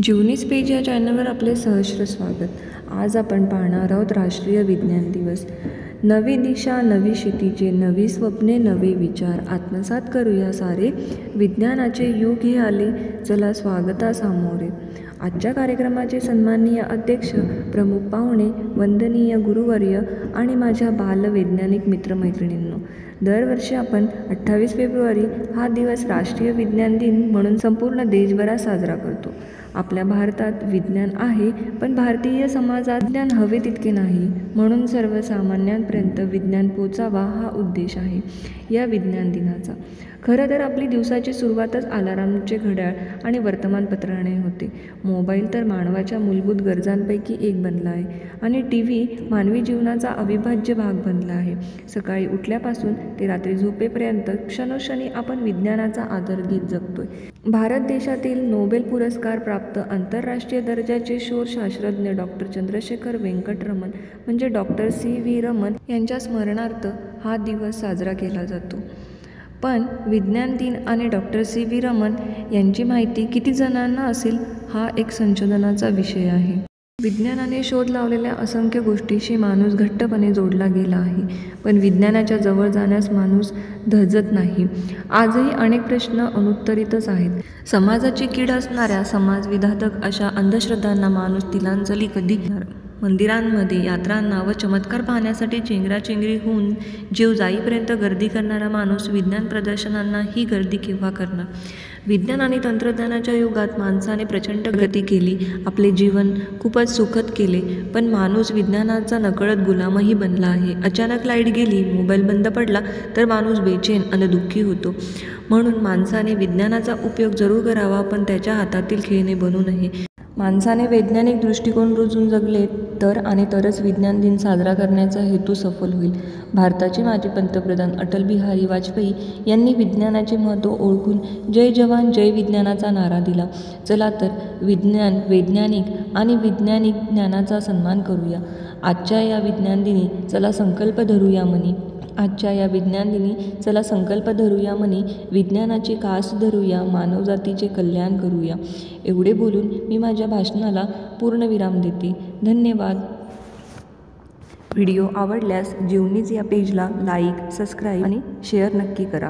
जीवनीस page या चॅनलवर आपले सहर्ष स्वागत। आज आपण पाहणार आहोत राष्ट्रीय विज्ञान दिवस। नवी दिशा, नवी क्षितिजे, नवी स्वप्ने, नवे विचार आत्मसात करूया सारे। विज्ञानाचे युग हे आले, चला स्वागता सामोरे। आजच्या कार्यक्रमाचे सन्माननीय अध्यक्ष, प्रमुख पाहुणे, वंदनीय गुरुवर्य आणि माझ्या बालवैज्ञानिक मित्रमैत्रिणींनो, दरवर्षी आपण 28 फेब्रुवारी हा दिवस राष्ट्रीय विज्ञान दिन म्हणून संपूर्ण देशभरात साजरा करतो। आपल्या भारतात विज्ञान आहे, पण भारतीय समाजात विज्ञान हवे तितके नाही, म्हणून सर्वसामान्यांपर्यंत विज्ञान पोचावा हा उद्देश आहे या विज्ञान दिनाचा। खरं तर आपली दिवसाची सुरुवातच अलारामचे घड्याळ आणि वर्तमानपत्राने होते। मोबाईल तर मानवाच्या मूलभूत गरजांपैकी एक बनला आहे आणि TV मानवी जीवनाचा अविभाज्य भाग बनला आहे। सकाळी उठल्यापासून ते रात्री झोपेपर्यंत क्षणोक्षणी आपण विज्ञानाचा आदर घेत जगतोय। भारत देशातील नोबेल पुरस्कार प्राप्त आंतरराष्ट्रीय दर्जाचे शोध शास्त्रज्ञ डॉक्टर चंद्रशेखर वेंकट रमण म्हणजे डॉक्टर C.V. रमण यांच्या स्मरणार्थ हा दिवस साजरा केला जातो। पण विज्ञान दिन आणि डॉक्टर C.V. रमण यांची माहिती किती जणांना असेल हा एक संशोधनाचा विषय आहे। विज्ञानाने शोध लावलेल्या असंख्य गोष्टीशी माणूस घट्टपणे जोडला गेला आहे, पण विज्ञानाच्या जवळ जाण्यास माणूस धजत नाही। आजही अनेक प्रश्न अनुत्तरितच आहेत। समाजाची कीड असणाऱ्या समाजविघातक अशा अंधश्रद्धांना माणूस तिलांजली कधी देणार? मंदिरांमध्ये यात्रांना व चमत्कार पाहण्यासाठी चेंगराचेंगरी होऊन जीव जाईपर्यंत गर्दी करणारा माणूस विज्ञान प्रदर्शनांना ही गर्दी केव्हा करणार? विज्ञान आणि तंत्रज्ञानाच्या युगात माणसाने प्रचंड गती केली, आपले जीवन खूपच सुखद केले, पण माणूस विज्ञानाचा नकळत गुलामही बनला आहे। अचानक लाईट गेली, मोबाईल बंद पडला तर माणूस बेचैन आणि दुःखी होतो। म्हणून माणसाने विज्ञानाचा उपयोग जरूर करावा, पण त्याच्या हातातील खेळणे बनू नये। माणसाने वैज्ञानिक दृष्टिकोन रुजून जगले तरच विज्ञान दिन साजरा करण्याचा हेतू सफल होईल। भारताचे माजी पंतप्रधान अटल बिहारी वाजपेयी यांनी विज्ञानाचे महत्त्व ओळखून जय जवान जय विज्ञानाचा नारा दिला। चला तर विज्ञान, वैज्ञानिक आणि वैज्ञानिक ज्ञानाचा सन्मान करूया। आजच्या या विज्ञान दिनी चला संकल्प धरूया मनी, विज्ञानाची कास धरूया, मानवजातीचे कल्याण करूया। एवढे बोलून मी माझ्या भाषणाला पूर्णविराम देते। धन्यवाद। व्हिडिओ आवडल्यास जीवनीज या पेजला लाईक, सबस्क्राईब आणि शेअर नक्की करा।